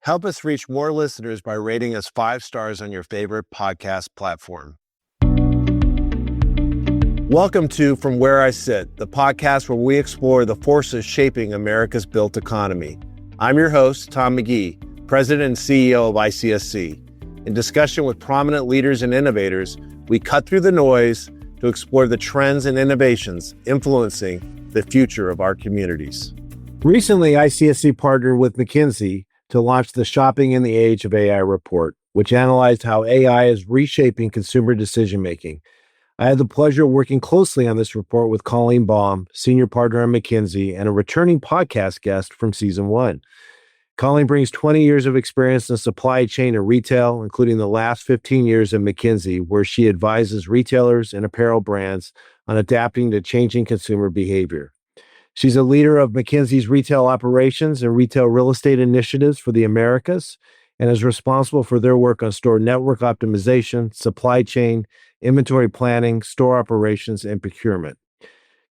Help us reach more listeners by rating us 5 stars on your favorite podcast platform. Welcome to From Where I Sit, the podcast where we explore the forces shaping America's built economy. I'm your host, Tom McGee, President and CEO of ICSC. In discussion with prominent leaders and innovators, we cut through the noise to explore the trends and innovations influencing the future of our communities. Recently, ICSC partnered with McKinsey to launch the Shopping in the Age of AI report, which analyzed how AI is reshaping consumer decision-making. I had the pleasure of working closely on this report with Colleen Baum, senior partner at McKinsey, and a returning podcast guest from season 1. Colleen brings 20 years of experience in supply chain and retail, including the last 15 years at McKinsey, where she advises retailers and apparel brands on adapting to changing consumer behavior. She's a leader of McKinsey's retail operations and retail real estate initiatives for the Americas and is responsible for their work on store network optimization, supply chain, inventory planning, store operations, and procurement.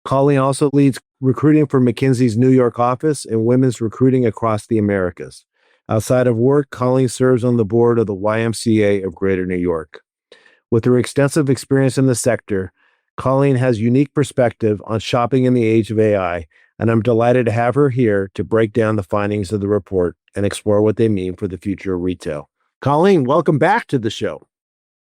Colleen also leads recruiting for McKinsey's New York office and women's recruiting across the Americas. Outside of work, Colleen serves on the board of the YMCA of Greater New York. With her extensive experience in the sector, Colleen has unique perspective on shopping in the age of AI, and I'm delighted to have her here to break down the findings of the report and explore what they mean for the future of retail. Colleen, welcome back to the show.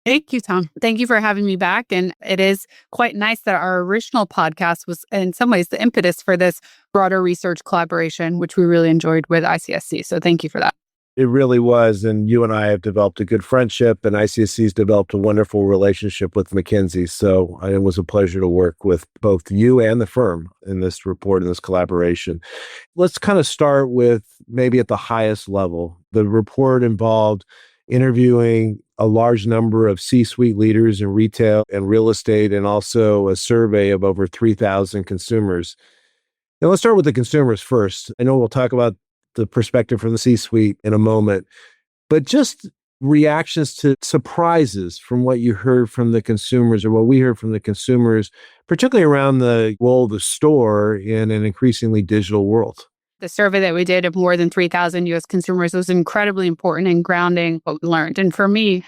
Thank you, Tom. Thank you for having me back. And it is quite nice that our original podcast was in some ways the impetus for this broader research collaboration, which we really enjoyed with ICSC. So thank you for that. It really was. And you and I have developed a good friendship, and ICSC's developed a wonderful relationship with McKinsey. So it was a pleasure to work with both you and the firm in this report and this collaboration. Let's kind of start with maybe at the highest level. The report involved interviewing a large number of C-suite leaders in retail and real estate, and also a survey of over 3,000 consumers. Now, let's start with the consumers first. I know we'll talk about the perspective from the C-suite in a moment, but just reactions to surprises from what you heard from the consumers or what we heard from the consumers, particularly around the role of the store in an increasingly digital world. The survey that we did of more than 3,000 U.S. consumers was incredibly important in grounding what we learned. And for me,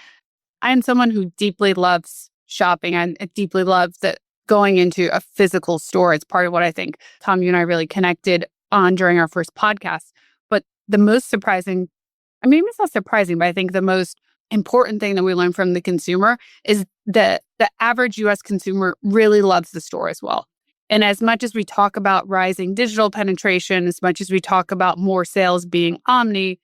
I'm someone who deeply loves shopping. I deeply love that going into a physical store. It's part of what I think Tom, you and I really connected on during our first podcast. But the most surprising, I mean, it's not surprising, but I think the most important thing that we learned from the consumer is that the average U.S. consumer really loves the store as well. And as much as we talk about rising digital penetration, as much as we talk about more sales being omni,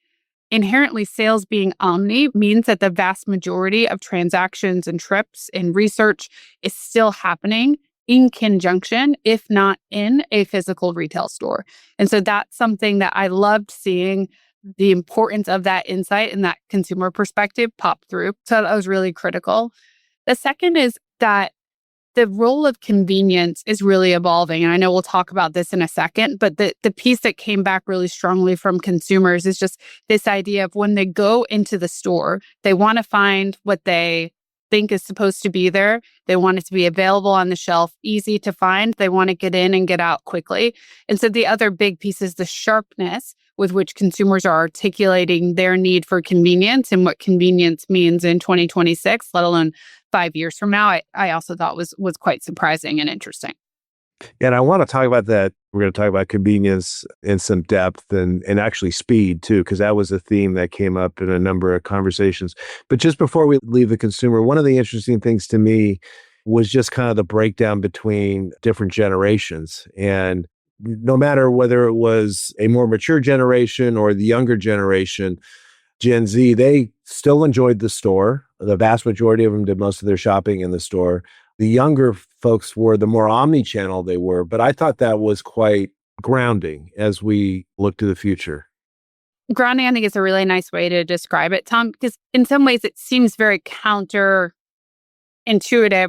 inherently sales being omni means that the vast majority of transactions and trips and research is still happening in conjunction, if not in a physical retail store. And so that's something that I loved seeing the importance of that insight and that consumer perspective pop through. So that was really critical. The second is that the role of convenience is really evolving. And I know we'll talk about this in a second, but the piece that came back really strongly from consumers is just this idea of when they go into the store, they want to find what they think is supposed to be there. They want it to be available on the shelf, easy to find. They want to get in and get out quickly. And so the other big piece is the sharpness with which consumers are articulating their need for convenience and what convenience means in 2026, let alone 5 years from now. I also thought was quite surprising and interesting. And I want to talk about that. We're going to talk about convenience in some depth and actually speed too, because that was a theme that came up in a number of conversations. But just before we leave the consumer, one of the interesting things to me was just kind of the breakdown between different generations. And no matter whether it was a more mature generation or the younger generation, Gen Z, they still enjoyed the store. The vast majority of them did most of their shopping in the store. The younger folks were the more omni-channel they were, but I thought that was quite grounding as we look to the future. Grounding, I think, is a really nice way to describe it, Tom, because in some ways it seems very counterintuitive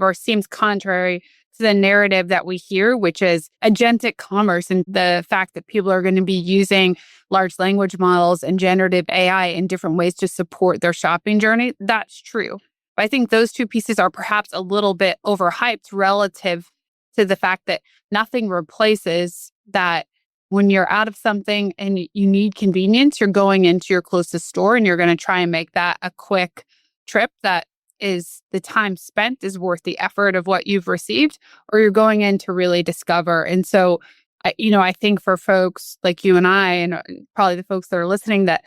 or seems contrary to the narrative that we hear, which is agentic commerce and the fact that people are going to be using large language models and generative AI in different ways to support their shopping journey. That's true. But I think those two pieces are perhaps a little bit overhyped relative to the fact that nothing replaces that when you're out of something and you need convenience, you're going into your closest store and you're going to try and make that a quick trip that is the time spent is worth the effort of what you've received, or you're going in to really discover. And so, I think for folks like you and I, and probably the folks that are listening that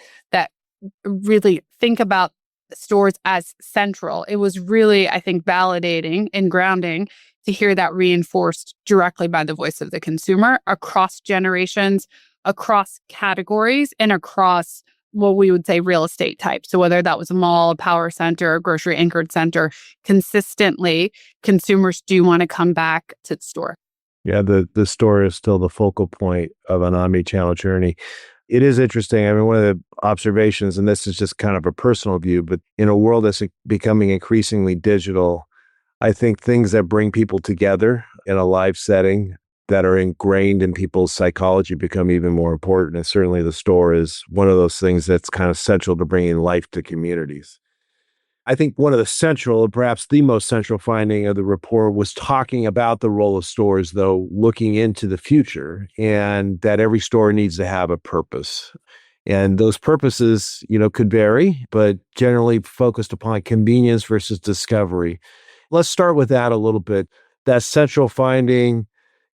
really think about stores as central, it was really, I think, validating and grounding to hear that reinforced directly by the voice of the consumer across generations, across categories, and across what we would say real estate types. So whether that was a mall, a power center, a grocery anchored center, consistently, consumers do want to come back to the store. Yeah, the store is still the focal point of an omni-channel journey. It is interesting. I mean, one of the observations, and this is just kind of a personal view, but in a world that's becoming increasingly digital, I think things that bring people together in a live setting that are ingrained in people's psychology become even more important. And certainly the store is one of those things that's kind of central to bringing life to communities. I think one of the central, perhaps the most central finding of the report was talking about the role of stores, though, looking into the future, and that every store needs to have a purpose. And those purposes, could vary, but generally focused upon convenience versus discovery. Let's start with that a little bit. That central finding,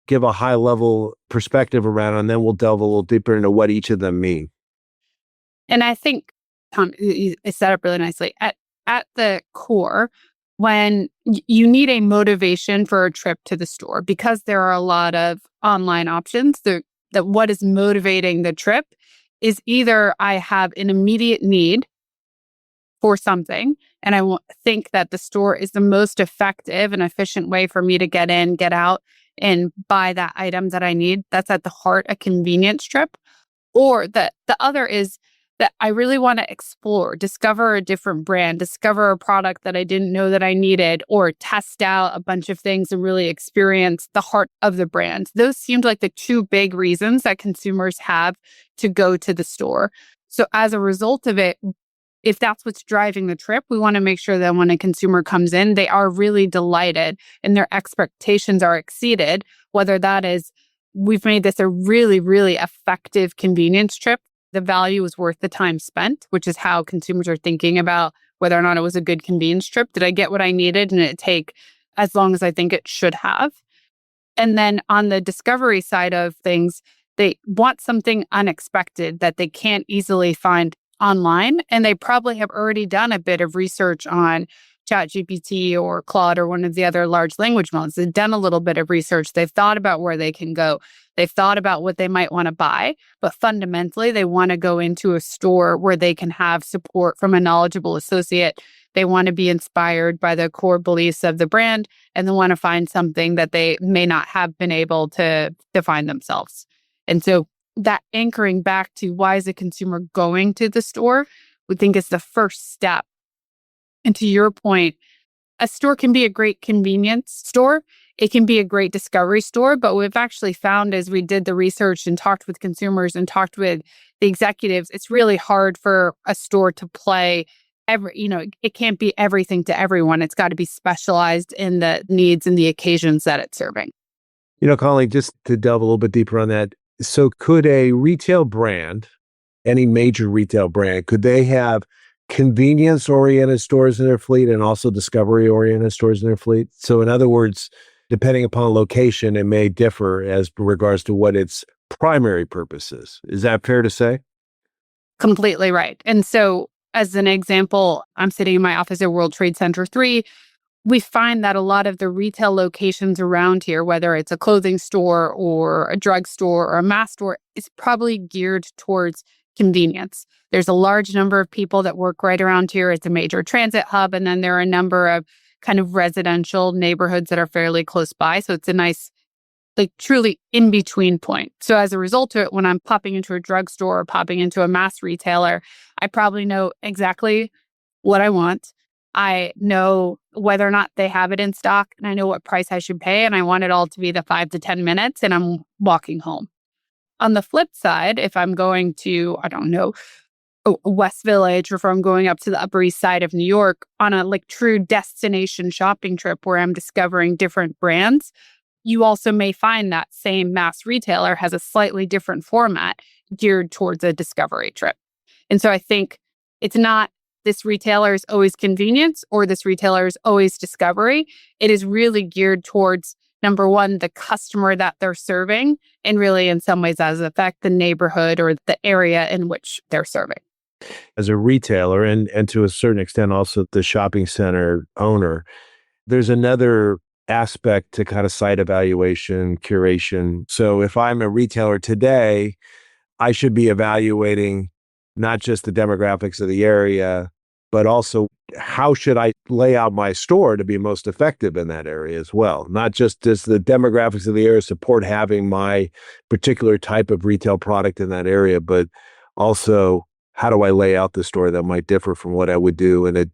give a high level perspective around, and then we'll delve a little deeper into what each of them mean. And I think, Tom, you set up really nicely. At the core, when you need a motivation for a trip to the store, because there are a lot of online options, that what is motivating the trip is either I have an immediate need for something, and I think that the store is the most effective and efficient way for me to get in, get out, and buy that item that I need. That's at the heart a convenience trip. Or the other is that I really want to explore, discover a different brand, discover a product that I didn't know that I needed, or test out a bunch of things and really experience the heart of the brand. Those seemed like the two big reasons that consumers have to go to the store. So as a result of it, if that's what's driving the trip, we want to make sure that when a consumer comes in, they are really delighted and their expectations are exceeded, whether that is, we've made this a really, really effective convenience trip. The value is worth the time spent, which is how consumers are thinking about whether or not it was a good convenience trip. Did I get what I needed and it take as long as I think it should have? And then on the discovery side of things, they want something unexpected that they can't easily find online. And they probably have already done a bit of research on ChatGPT or Claude or one of the other large language models. They've done a little bit of research. They've thought about where they can go. They've thought about what they might want to buy. But fundamentally, they want to go into a store where they can have support from a knowledgeable associate. They want to be inspired by the core beliefs of the brand, and they want to find something that they may not have been able to define themselves. And so that anchoring back to why is a consumer going to the store, we think is the first step. And to your point, a store can be a great convenience store. It can be a great discovery store. But what we've actually found as we did the research and talked with consumers and talked with the executives, it's really hard for a store to play it can't be everything to everyone. It's got to be specialized in the needs and the occasions that it's serving. Colleen, just to delve a little bit deeper on that. So could a retail brand, any major retail brand, could they have convenience-oriented stores in their fleet and also discovery-oriented stores in their fleet? So in other words, depending upon location, it may differ as regards to what its primary purpose is. Is that fair to say? Completely right. And so as an example, I'm sitting in my office at World Trade Center 3. We find that a lot of the retail locations around here, whether it's a clothing store or a drugstore or a mass store, is probably geared towards convenience. There's a large number of people that work right around here. It's a major transit hub. And then there are a number of kind of residential neighborhoods that are fairly close by. So it's a nice, truly in-between point. So as a result of it, when I'm popping into a drugstore or popping into a mass retailer, I probably know exactly what I want. I know whether or not they have it in stock, and I know what price I should pay, and I want it all to be the 5 to 10 minutes, and I'm walking home. On the flip side, if I'm going to, West Village, or if I'm going up to the Upper East Side of New York on a true destination shopping trip where I'm discovering different brands, you also may find that same mass retailer has a slightly different format geared towards a discovery trip. And so I think it's not this retailer is always convenience or this retailer is always discovery. It is really geared towards, number one, the customer that they're serving, and really in some ways as affect the neighborhood or the area in which they're serving. As a retailer and to a certain extent also the shopping center owner, there's another aspect to kind of site evaluation, curation. So if I'm a retailer today, I should be evaluating not just the demographics of the area, but also how should I lay out my store to be most effective in that area as well? Not just does the demographics of the area support having my particular type of retail product in that area, but also how do I lay out the store that might differ from what I would do in a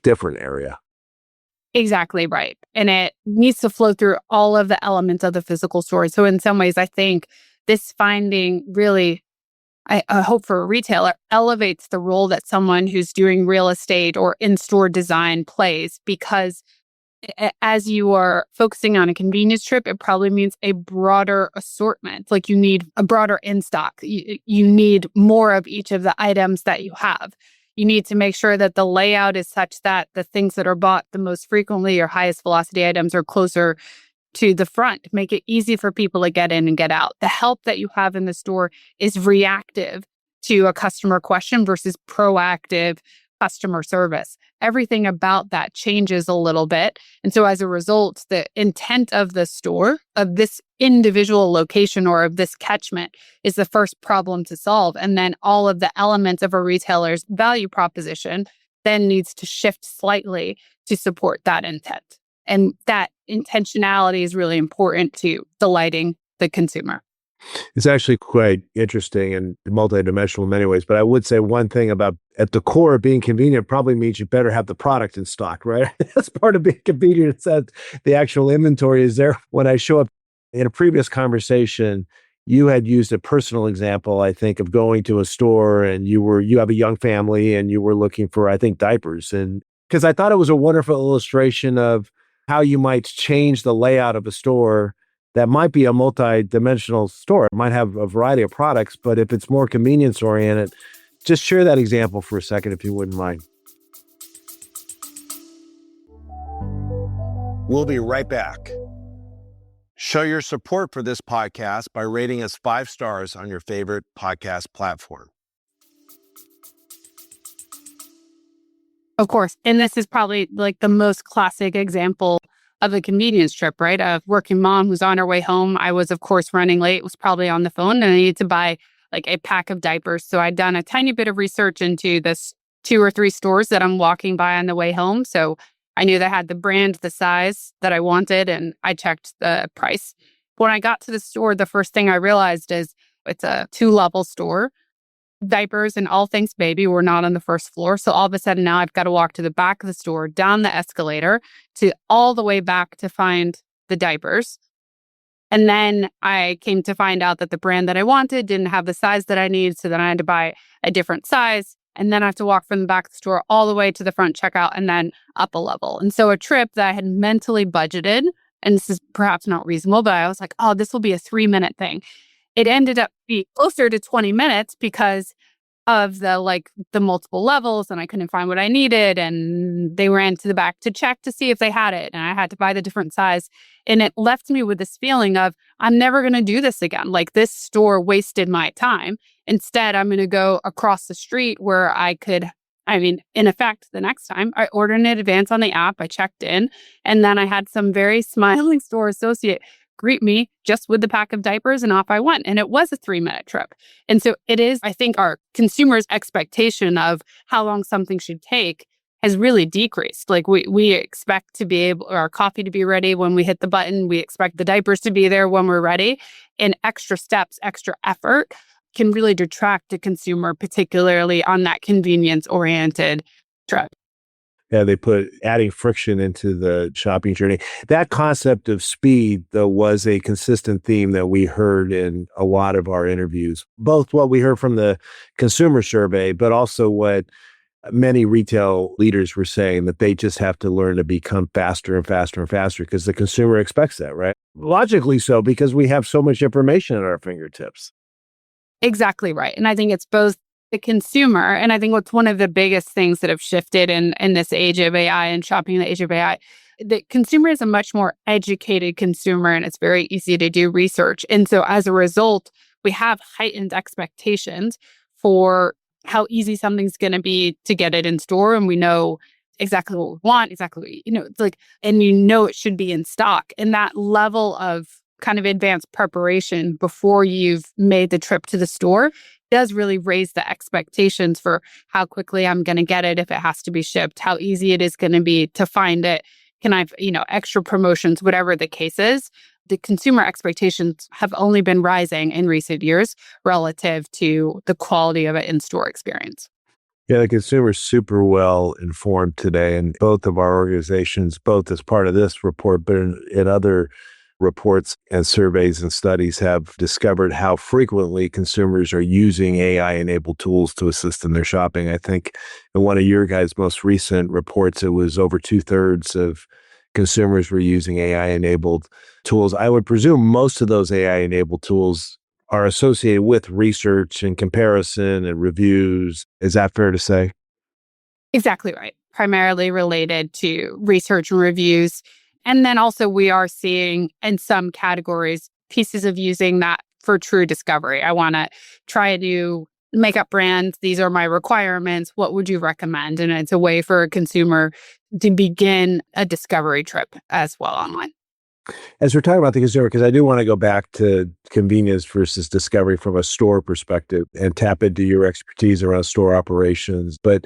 different area? Exactly right. And it needs to flow through all of the elements of the physical store. So in some ways, I think this finding really, I hope for a retailer, elevates the role that someone who's doing real estate or in-store design plays, because as you are focusing on a convenience trip, it probably means a broader assortment. Like you need a broader in-stock. You need more of each of the items that you have. You need to make sure that the layout is such that the things that are bought the most frequently or highest velocity items are closer to the front. Make it easy for people to get in and get out. The help that you have in the store is reactive to a customer question versus proactive customer service. Everything about that changes a little bit. And so as a result, the intent of the store, of this individual location or of this catchment, is the first problem to solve. And then all of the elements of a retailer's value proposition then needs to shift slightly to support that intent. And that intentionality is really important to delighting the consumer. It's actually quite interesting and multidimensional in many ways. But I would say one thing about at the core of being convenient probably means you better have the product in stock, right? That's part of being convenient. It's that the actual inventory is there when I show up. In a previous conversation, you had used a personal example, I think, of going to a store and you have a young family and you were looking for, I think, diapers. And because I thought it was a wonderful illustration of how you might change the layout of a store that might be a multi-dimensional store. It might have a variety of products, but if it's more convenience oriented, just share that example for a second, if you wouldn't mind. We'll be right back. Show your support for this podcast by rating us 5 stars on your favorite podcast platform. Of course. And this is probably like the most classic example of a convenience trip, right? A working mom who's on her way home. I was, of course, running late, was probably on the phone, and I needed to buy like a pack of diapers. So I'd done a tiny bit of research into this 2 or 3 stores that I'm walking by on the way home. So I knew they had the brand, the size that I wanted, and I checked the price. When I got to the store, the first thing I realized is it's a 2-level store. Diapers and all things baby were not on the first floor. So all of a sudden now I've got to walk to the back of the store, down the escalator, to all the way back to find the diapers. And then I came to find out that the brand that I wanted didn't have the size that I needed. So then I had to buy a different size. And then I have to walk from the back of the store all the way to the front checkout and then up a level. And so a trip that I had mentally budgeted, and this is perhaps not reasonable, but I was like, oh, this will be a 3-minute thing. It ended up being closer to 20 minutes because of the multiple levels, and I couldn't find what I needed. And they ran to the back to check to see if they had it. And I had to buy the different size. And it left me with this feeling of, I'm never going to do this again. Like, this store wasted my time. Instead, I'm going to go across the street where I could, in effect, the next time I ordered in advance on the app, I checked in, and then I had some very smiling store associate greet me just with the pack of diapers, and off I went. And it was a 3-minute trip. And so it is, I think, our consumers' expectation of how long something should take has really decreased. Like we expect to be able, our coffee to be ready when we hit the button. We expect the diapers to be there when we're ready. And extra steps, extra effort can really detract the consumer, particularly on that convenience-oriented trip. Yeah, they put adding friction into the shopping journey. That concept of speed, though, was a consistent theme that we heard in a lot of our interviews, both what we heard from the consumer survey, but also what many retail leaders were saying that they just have to learn to become faster and faster and faster because the consumer expects that, right? Logically so, because we have so much information at our fingertips. Exactly right. And I think it's both the consumer, and I think what's one of the biggest things that have shifted in this age of AI and shopping in the age of AI, the consumer is a much more educated consumer, and it's very easy to do research. And so as a result, we have heightened expectations for how easy something's going to be to get it in store. And we know exactly what we want, exactly, it's like, and it should be in stock. And that level of kind of advanced preparation before you've made the trip to the store does really raise the expectations for how quickly I'm going to get it if it has to be shipped, how easy it is going to be to find it. Can I, extra promotions, whatever the case is. The consumer expectations have only been rising in recent years relative to the quality of an in-store experience. Yeah, the consumer's super well informed today, and both of our organizations, both as part of this report, but in other reports and surveys and studies, have discovered how frequently consumers are using AI-enabled tools to assist in their shopping. I think in one of your guys' most recent reports, it was over 2/3 of consumers were using AI-enabled tools. I would presume most of those AI-enabled tools are associated with research and comparison and reviews. Is that fair to say? Exactly right. Primarily related to research and reviews. And then also we are seeing in some categories pieces of using that for true discovery. I want to try a new makeup brand. These are my requirements. What would you recommend? And it's a way for a consumer to begin a discovery trip as well online. As we're talking about the consumer, because I do want to go back to convenience versus discovery from a store perspective and tap into your expertise around store operations. But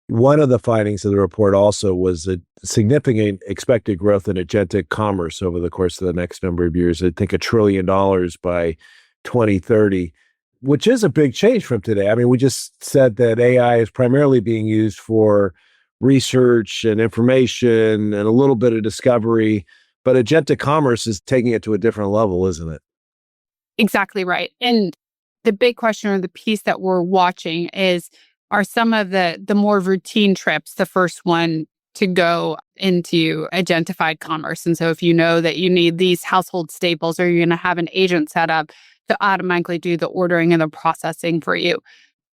one of the findings of the report also was a significant expected growth in agentic commerce over the course of the next number of years. I think $1 trillion by 2030, which is a big change from today. I mean, we just said that AI is primarily being used for research and information and a little bit of discovery, but agentic commerce is taking it to a different level, isn't it? Exactly right. And the big question, or the piece that we're watching, are some of the more routine trips the first one to go into agentified commerce. And so if you know that you need these household staples, or you're going to have an agent set up to automatically do the ordering and the processing for you.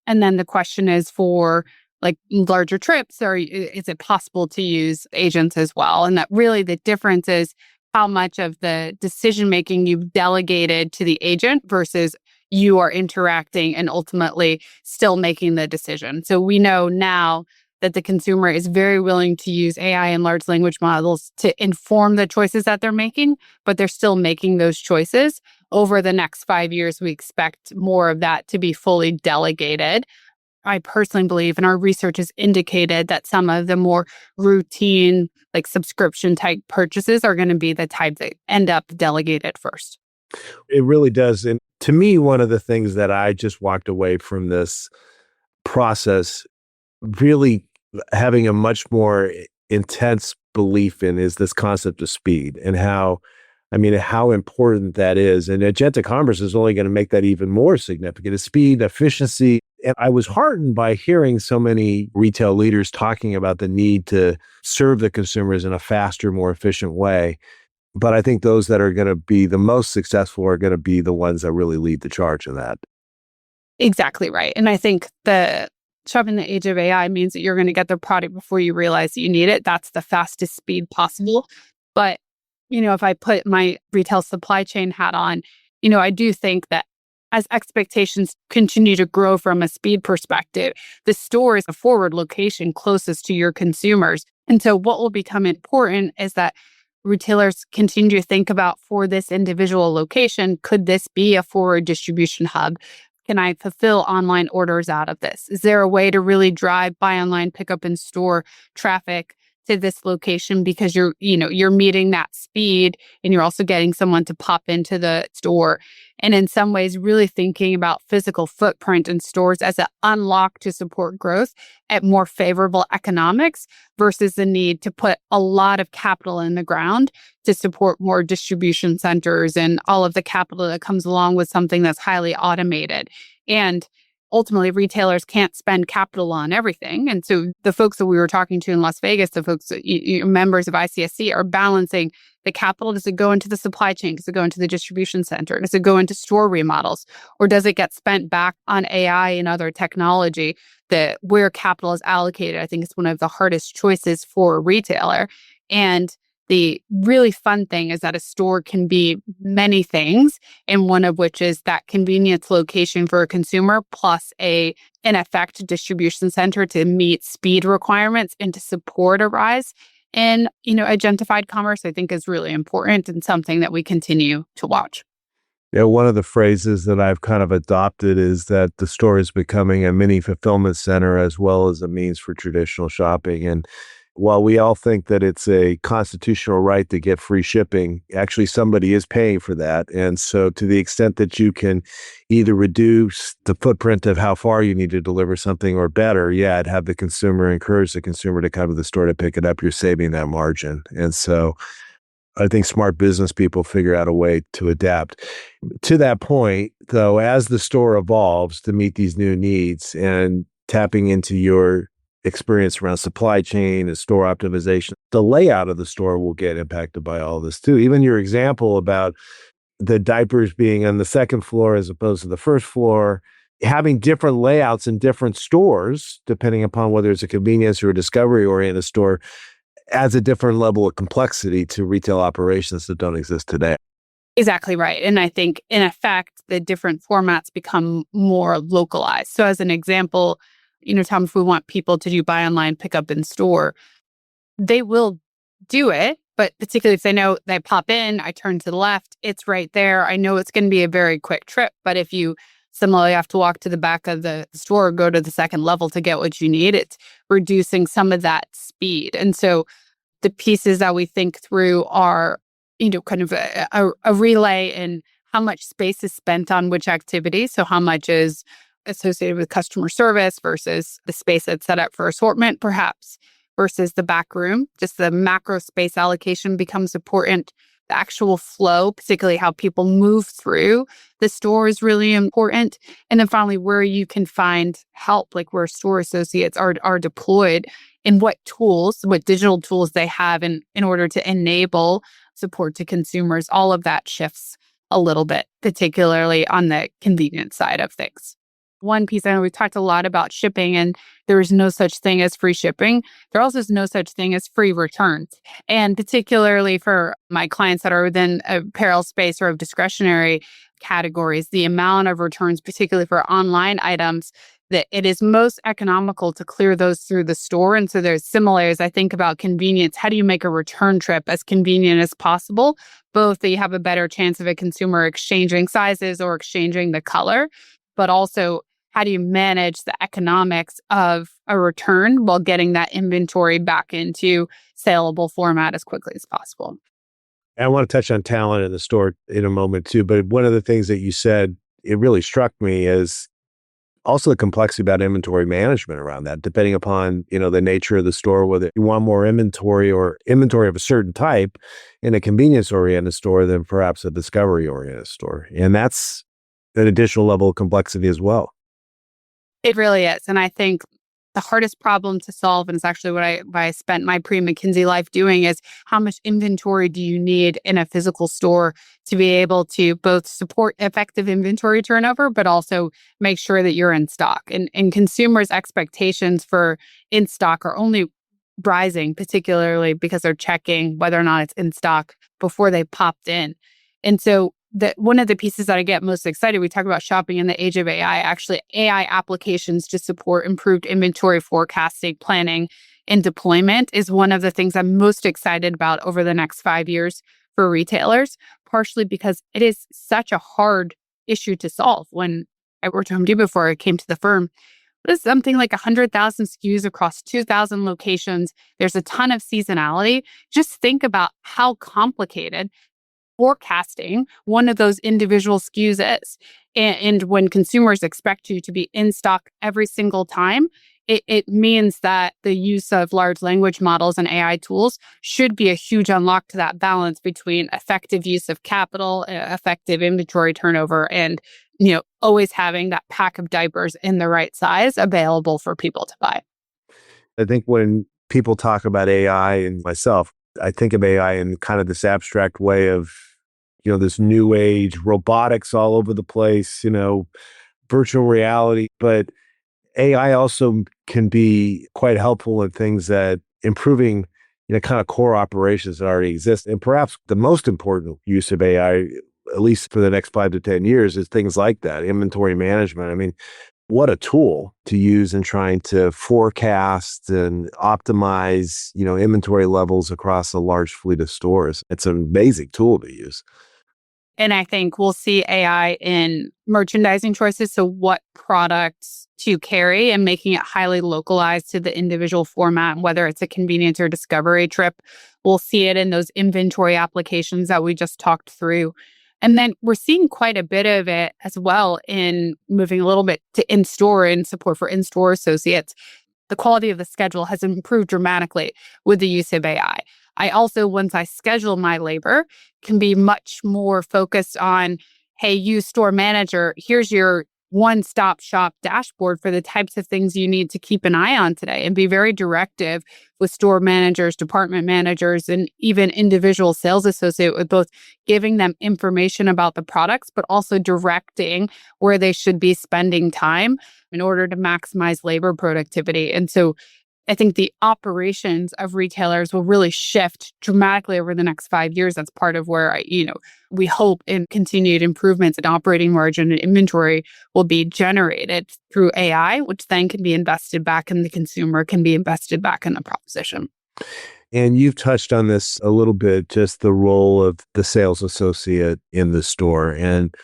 And then the question is for like larger trips, or is it possible to use agents as well? And that really the difference is how much of the decision-making you've delegated to the agent versus you are interacting and ultimately still making the decision. So we know now that the consumer is very willing to use AI and large language models to inform the choices that they're making, but they're still making those choices. Over the next 5 years, we expect more of that to be fully delegated. I personally believe, and our research has indicated, that some of the more routine, like subscription type purchases are going to be the type that end up delegated first. It really does. And to me, one of the things that I just walked away from this process really having a much more intense belief in is this concept of speed and how important that is. And agentic commerce is only going to make that even more significant. It's speed, efficiency. And I was heartened by hearing so many retail leaders talking about the need to serve the consumers in a faster, more efficient way. But I think those that are going to be the most successful are going to be the ones that really lead the charge in that. Exactly right. And I think the shopping in the age of AI means that you're going to get the product before you realize that you need it. That's the fastest speed possible. But, if I put my retail supply chain hat on, I do think that as expectations continue to grow from a speed perspective, the store is a forward location closest to your consumers. And so what will become important is that retailers continue to think about, for this individual location, could this be a forward distribution hub? Can I fulfill online orders out of this? Is there a way to really drive buy online, pick up in store traffic to this location, because you're meeting that speed and you're also getting someone to pop into the store? And in some ways, really thinking about physical footprint in stores as an unlock to support growth at more favorable economics versus the need to put a lot of capital in the ground to support more distribution centers and all of the capital that comes along with something that's highly automated. And ultimately retailers can't spend capital on everything. And so the folks that we were talking to in Las Vegas, the folks, members of ICSC, are balancing the capital. Does it go into the supply chain? Does it go into the distribution center? Does it go into store remodels? Or does it get spent back on AI and other technology? That where capital is allocated, I think it's one of the hardest choices for a retailer. And the really fun thing is that a store can be many things, and one of which is that convenience location for a consumer plus in effect, distribution center to meet speed requirements and to support a rise in, agentified commerce, I think is really important and something that we continue to watch. Yeah, one of the phrases that I've kind of adopted is that the store is becoming a mini fulfillment center as well as a means for traditional shopping. And while we all think that it's a constitutional right to get free shipping, actually somebody is paying for that. And so to the extent that you can either reduce the footprint of how far you need to deliver something or better, have the consumer, encourage the consumer to come to the store to pick it up, you're saving that margin. And so I think smart business people figure out a way to adapt. To that point, though, as the store evolves to meet these new needs and tapping into your experience around supply chain and store optimization, the layout of the store will get impacted by all this too. Even your example about the diapers being on the second floor as opposed to the first floor, having different layouts in different stores, depending upon whether it's a convenience or a discovery-oriented store, adds a different level of complexity to retail operations that don't exist today. Exactly right. And I think, in effect, the different formats become more localized. So as an example, Tom, if we want people to do buy online, pick up in store, they will do it. But particularly if they know they pop in, I turn to the left, it's right there. I know it's going to be a very quick trip. But if you similarly have to walk to the back of the store or go to the second level to get what you need, it's reducing some of that speed. And so the pieces that we think through are, kind of a relay in how much space is spent on which activity. So how much is associated with customer service versus the space that's set up for assortment, perhaps, versus the back room. Just the macro space allocation becomes important. The actual flow, particularly how people move through the store, is really important. And then finally, where you can find help, like where store associates are deployed, and what digital tools they have in order to enable support to consumers. All of that shifts a little bit, particularly on the convenience side of things. One piece, I know we've talked a lot about shipping, and there is no such thing as free shipping. There also is no such thing as free returns. And particularly for my clients that are within apparel space or of discretionary categories, the amount of returns, particularly for online items, that it is most economical to clear those through the store. And so there's similarities. I think about convenience. How do you make a return trip as convenient as possible? Both that you have a better chance of a consumer exchanging sizes or exchanging the color, but also how do you manage the economics of a return while getting that inventory back into saleable format as quickly as possible? I want to touch on talent in the store in a moment too, but one of the things that you said, it really struck me is also the complexity about inventory management around that, depending upon, the nature of the store, whether you want more inventory or inventory of a certain type in a convenience-oriented store than perhaps a discovery-oriented store. And that's an additional level of complexity as well. It really is. And I think the hardest problem to solve, and it's actually what I spent my pre-McKinsey life doing, is how much inventory do you need in a physical store to be able to both support effective inventory turnover, but also make sure that you're in stock. And consumers' expectations for in stock are only rising, particularly because they're checking whether or not it's in stock before they popped in. And so one of the pieces that I get most excited, we talk about shopping in the age of AI, actually AI applications to support improved inventory forecasting, planning, and deployment is one of the things I'm most excited about over the next 5 years for retailers, partially because it is such a hard issue to solve. When I worked at Home Depot before I came to the firm, it was something like 100,000 SKUs across 2,000 locations. There's a ton of seasonality. Just think about how complicated forecasting one of those individual SKUs is. And when consumers expect you to be in stock every single time, it means that the use of large language models and AI tools should be a huge unlock to that balance between effective use of capital, effective inventory turnover, and always having that pack of diapers in the right size available for people to buy. I think when people talk about AI and myself, I think of AI in kind of this abstract way of, this new age robotics all over the place, virtual reality. But AI also can be quite helpful in things that improving, kind of core operations that already exist. And perhaps the most important use of AI, at least for the next 5 to 10 years, is things like that, inventory management. I mean, what a tool to use in trying to forecast and optimize, inventory levels across a large fleet of stores. It's an amazing tool to use. And I think we'll see AI in merchandising choices. So what products to carry and making it highly localized to the individual format, whether it's a convenience or discovery trip. We'll see it in those inventory applications that we just talked through. And then we're seeing quite a bit of it as well in moving a little bit to in-store and support for in-store associates. The quality of the schedule has improved dramatically with the use of AI. I also, once I schedule my labor, can be much more focused on, hey, you store manager, here's your one-stop shop dashboard for the types of things you need to keep an eye on today, and be very directive with store managers, department managers, and even individual sales associate, with both giving them information about the products, but also directing where they should be spending time in order to maximize labor productivity. And so I think the operations of retailers will really shift dramatically over the next 5 years. That's part of where we hope in continued improvements in operating margin and inventory will be generated through AI, which then can be invested back in the consumer, can be invested back in the proposition. And you've touched on this a little bit, just the role of the sales associate in the store, and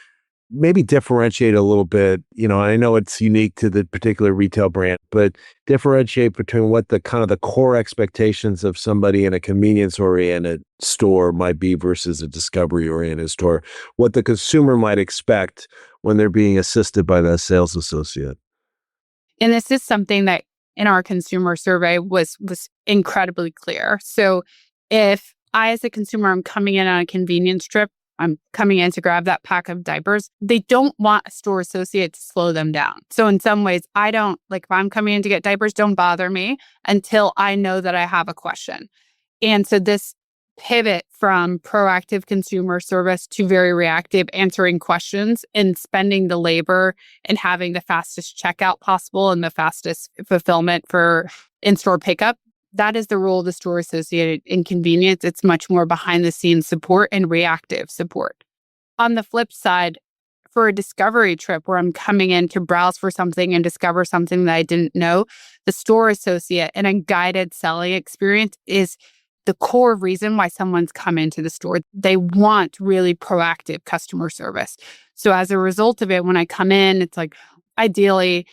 maybe differentiate a little bit. I know it's unique to the particular retail brand, but differentiate between what the kind of the core expectations of somebody in a convenience-oriented store might be versus a discovery-oriented store, what the consumer might expect when they're being assisted by the sales associate. And this is something that in our consumer survey was incredibly clear. So if I, as a consumer, I'm coming in on a convenience trip, I'm coming in to grab that pack of diapers, they don't want a store associate to slow them down. So in some ways, I don't, if I'm coming in to get diapers, don't bother me until I know that I have a question. And so this pivot from proactive consumer service to very reactive, answering questions and spending the labor and having the fastest checkout possible and the fastest fulfillment for in-store pickup, that is the role of the store associate in convenience. It's much more behind the scenes support and reactive support. On the flip side, for a discovery trip where I'm coming in to browse for something and discover something that I didn't know, the store associate in a guided selling experience is the core reason why someone's come into the store. They want really proactive customer service. So as a result of it, when I come in, it's ideally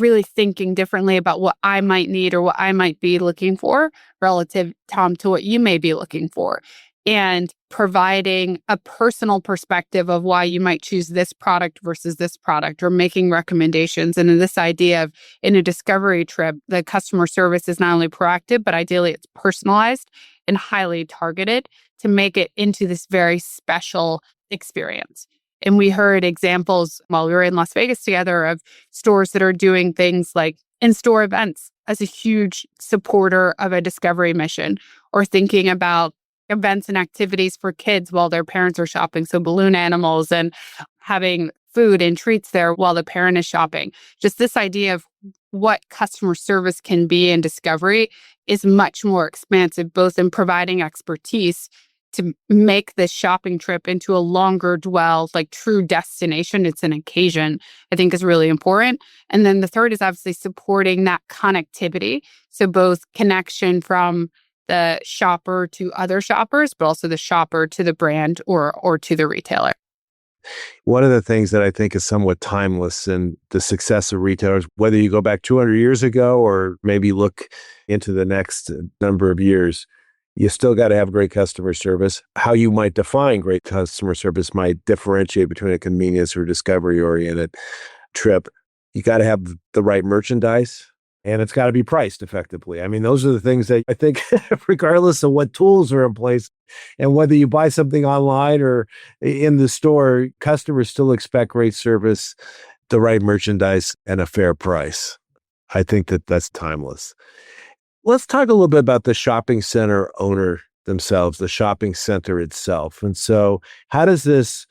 really thinking differently about what I might need or what I might be looking for relative, Tom, to what you may be looking for, and providing a personal perspective of why you might choose this product versus this product, or making recommendations. And in this idea of, in a discovery trip, the customer service is not only proactive, but ideally it's personalized and highly targeted to make it into this very special experience. And we heard examples while we were in Las Vegas together of stores that are doing things like in-store events as a huge supporter of a discovery mission, or thinking about events and activities for kids while their parents are shopping. So balloon animals and having food and treats there while the parent is shopping. Just this idea of what customer service can be in discovery is much more expansive, both in providing expertise to make this shopping trip into a longer dwell, true destination. It's an occasion, I think, is really important. And then the third is obviously supporting that connectivity. So both connection from the shopper to other shoppers, but also the shopper to the brand or to the retailer. One of the things that I think is somewhat timeless in the success of retailers, whether you go back 200 years ago or maybe look into the next number of years, you still got to have great customer service. How you might define great customer service might differentiate between a convenience or discovery-oriented trip. You got to have the right merchandise and it's got to be priced effectively. I mean, those are the things that I think, regardless of what tools are in place and whether you buy something online or in the store, customers still expect great service, the right merchandise, and a fair price. I think that that's timeless. Let's talk a little bit about the shopping center owner themselves, the shopping center itself. And so, how does this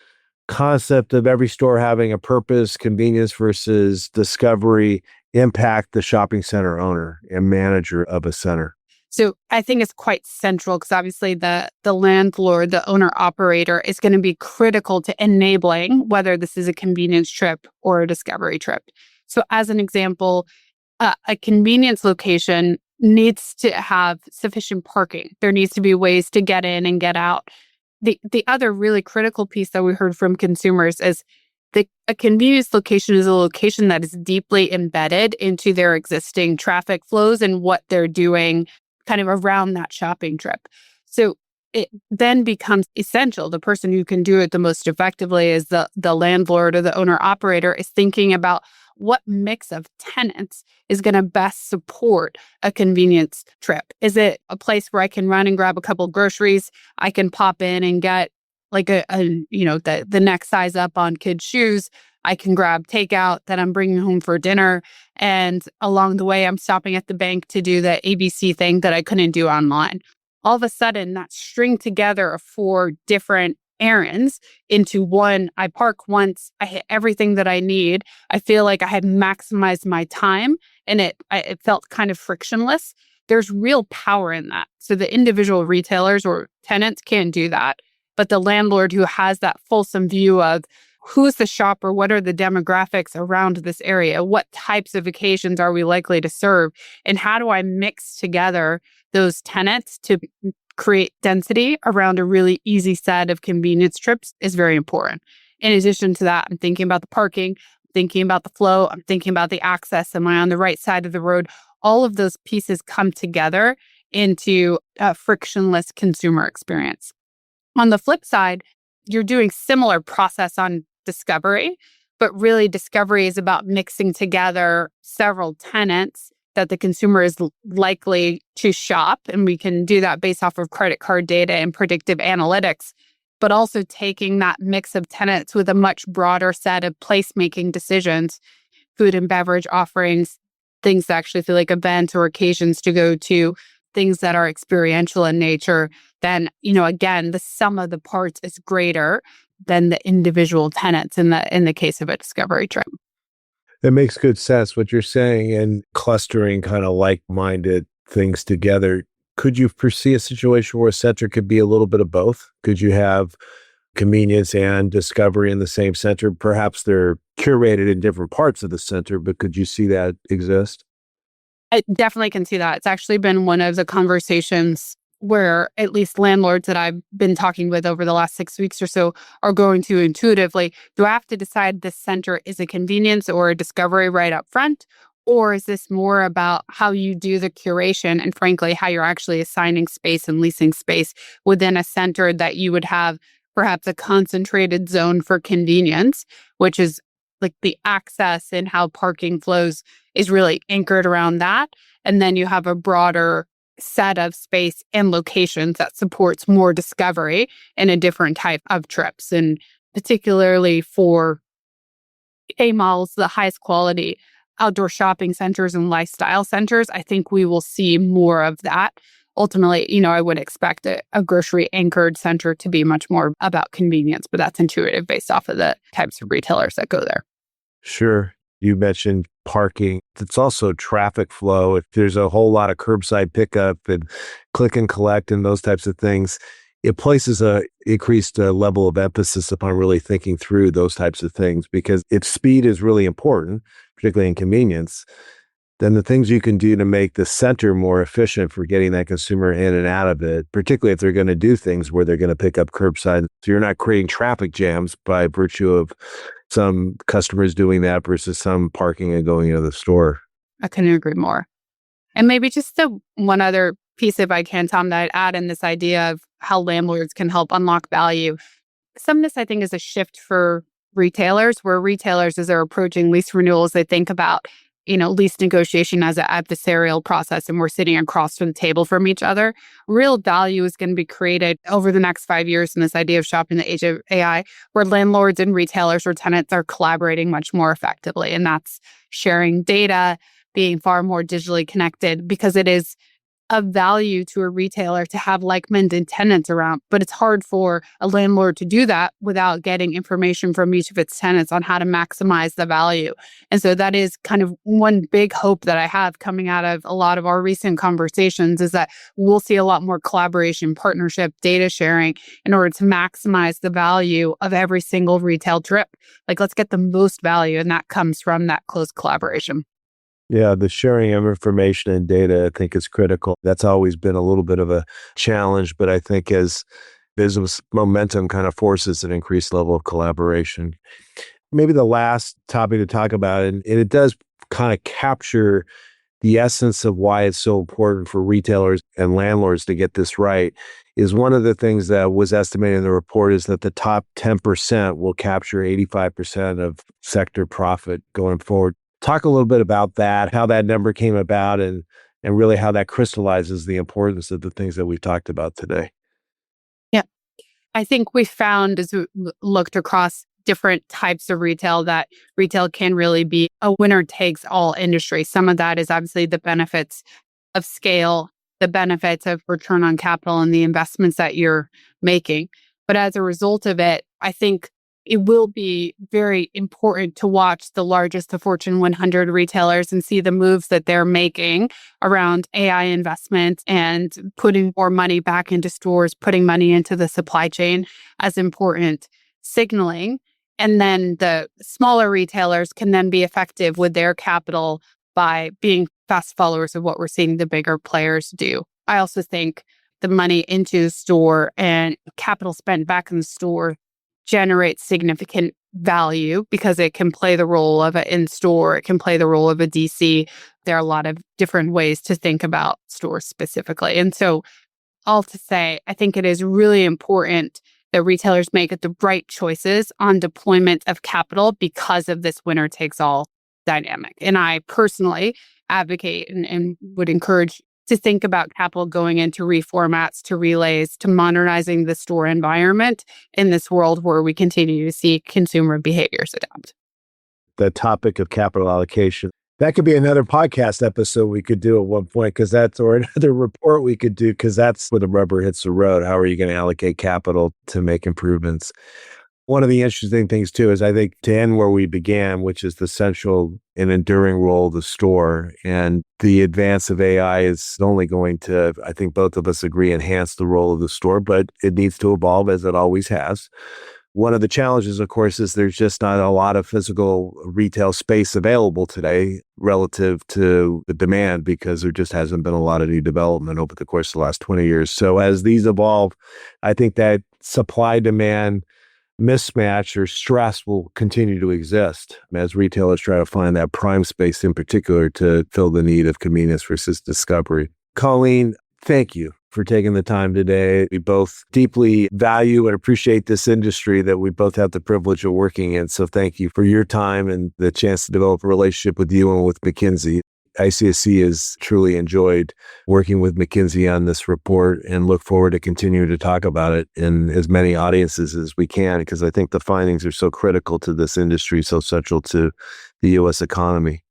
concept of every store having a purpose, convenience versus discovery impact the shopping center owner and manager of a center? So I think it's quite central because obviously the landlord, the owner operator is going to be critical to enabling whether this is a convenience trip or a discovery trip. So as an example, a convenience location needs to have sufficient parking. There needs to be ways to get in and get out. The other really critical piece that we heard from consumers is a convenience location is a location that is deeply embedded into their existing traffic flows and what they're doing kind of around that shopping trip. So it then becomes essential. The person who can do it the most effectively is the landlord or the owner operator is thinking about what mix of tenants is going to best support a convenience trip. Is it a place where I can run and grab a couple groceries? I can pop in and get like the next size up on kids' shoes. I can grab takeout that I'm bringing home for dinner. And along the way, I'm stopping at the bank to do the ABC thing that I couldn't do online. All of a sudden, that string together of 4 different errands into one. I park once, I hit everything that I need. I feel like I had maximized my time and it felt kind of frictionless. There's real power in that. So the individual retailers or tenants can't do that. But the landlord who has that fulsome view of who's the shopper, what are the demographics around this area, what types of occasions are we likely to serve, and how do I mix together those tenants to create density around a really easy set of convenience trips is very important. In addition to that, I'm thinking about the parking, thinking about the flow, I'm thinking about the access. Am I on the right side of the road? All of those pieces come together into a frictionless consumer experience. On the flip side, you're doing similar process on discovery, but really discovery is about mixing together several tenants that the consumer is likely to shop. And we can do that based off of credit card data and predictive analytics, but also taking that mix of tenants with a much broader set of placemaking decisions, food and beverage offerings, things that actually feel like events or occasions to go to, things that are experiential in nature. Then, again, the sum of the parts is greater than the individual tenants in the case of a discovery trip. That makes good sense what you're saying, and clustering kind of like-minded things together. Could you foresee a situation where a center could be a little bit of both? Could you have convenience and discovery in the same center? Perhaps they're curated in different parts of the center, but could you see that exist? I definitely can see that. It's actually been one of the conversations where at least landlords that I've been talking with over the last 6 weeks or so are going to intuitively, do I have to decide this center is a convenience or a discovery right up front? Or is this more about how you do the curation and frankly, how you're actually assigning space and leasing space within a center that you would have perhaps a concentrated zone for convenience, which is like the access and how parking flows is really anchored around that. And then you have a broader set of space and locations that supports more discovery in a different type of trips. And particularly for A malls, the highest quality outdoor shopping centers and lifestyle centers, I think we will see more of that. Ultimately, I would expect a grocery anchored center to be much more about convenience, but that's intuitive based off of the types of retailers that go there. Sure. You mentioned parking. It's also traffic flow. If there's a whole lot of curbside pickup and click and collect and those types of things, it places a increased level of emphasis upon really thinking through those types of things, because if speed is really important, particularly in convenience, then the things you can do to make the center more efficient for getting that consumer in and out of it, particularly if they're going to do things where they're going to pick up curbside. So you're not creating traffic jams by virtue of some customers doing that versus some parking and going into the store. I couldn't agree more. And maybe just the one other piece, if I can, Tom, that I'd add in this idea of how landlords can help unlock value. Some of this, I think, is a shift for retailers, where retailers, as they're approaching lease renewals, they think about lease negotiation as an adversarial process and we're sitting across from the table from each other. Real value is going to be created over the next 5 years in this idea of shopping the age of AI, where landlords and retailers or tenants are collaborating much more effectively. And that's sharing data, being far more digitally connected, because it is of value to a retailer to have like-minded tenants around. But it's hard for a landlord to do that without getting information from each of its tenants on how to maximize the value. And so that is kind of one big hope that I have coming out of a lot of our recent conversations, is that we'll see a lot more collaboration, partnership, data sharing in order to maximize the value of every single retail trip. Like, let's get the most value, and that comes from that close collaboration. Yeah, the sharing of information and data, I think, is critical. That's always been a little bit of a challenge, but I think as business momentum kind of forces an increased level of collaboration. Maybe the last topic to talk about, and it does kind of capture the essence of why it's so important for retailers and landlords to get this right, is one of the things that was estimated in the report is that the top 10% will capture 85% of sector profit going forward. Talk a little bit about that, how that number came about, and really how that crystallizes the importance of the things that we've talked about today. Yeah. I think we found, as we looked across different types of retail, that retail can really be a winner takes all industry. Some of that is obviously the benefits of scale, the benefits of return on capital and the investments that you're making. But as a result of it, I think it will be very important to watch the largest of Fortune 100 retailers and see the moves that they're making around AI investments and putting more money back into stores, putting money into the supply chain as important signaling. And then the smaller retailers can then be effective with their capital by being fast followers of what we're seeing the bigger players do. I also think the money into the store and capital spent back in the store generates significant value because it can play the role of an in-store, it can play the role of a DC. There are a lot of different ways to think about stores specifically. And so all to say, I think it is really important that retailers make the right choices on deployment of capital because of this winner takes all dynamic. And I personally advocate and would encourage to think about capital going into reformats, to relays, to modernizing the store environment in this world where we continue to see consumer behaviors adapt. The topic of capital allocation, that could be another podcast episode we could do at one point, or another report we could do, because that's where the rubber hits the road. How are you going to allocate capital to make improvements? One of the interesting things, too, is I think to end where we began, which is the central and enduring role of the store. And the advance of AI is only going to, I think both of us agree, enhance the role of the store, but it needs to evolve as it always has. One of the challenges, of course, is there's just not a lot of physical retail space available today relative to the demand, because there just hasn't been a lot of new development over the course of the last 20 years. So as these evolve, I think that supply-demand mismatch or stress will continue to exist as retailers try to find that prime space in particular to fill the need of convenience versus discovery. Colleen, thank you for taking the time today. We both deeply value and appreciate this industry that we both have the privilege of working in. So thank you for your time and the chance to develop a relationship with you and with McKinsey. ICSC has truly enjoyed working with McKinsey on this report and look forward to continuing to talk about it in as many audiences as we can, because I think the findings are so critical to this industry, so central to the U.S. economy.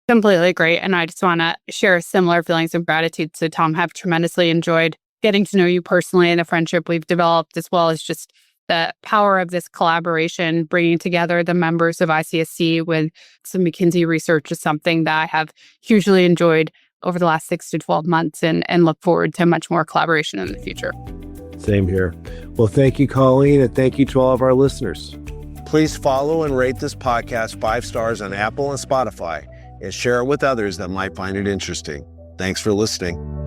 Completely agree. And I just want to share similar feelings of gratitude. So, Tom, have tremendously enjoyed getting to know you personally and the friendship we've developed, as well as just the power of this collaboration, bringing together the members of ICSC with some McKinsey research is something that I have hugely enjoyed over the last 6 to 12 months and look forward to much more collaboration in the future. Same here. Well, thank you, Colleen, and thank you to all of our listeners. Please follow and rate this podcast 5 stars on Apple and Spotify, and share it with others that might find it interesting. Thanks for listening.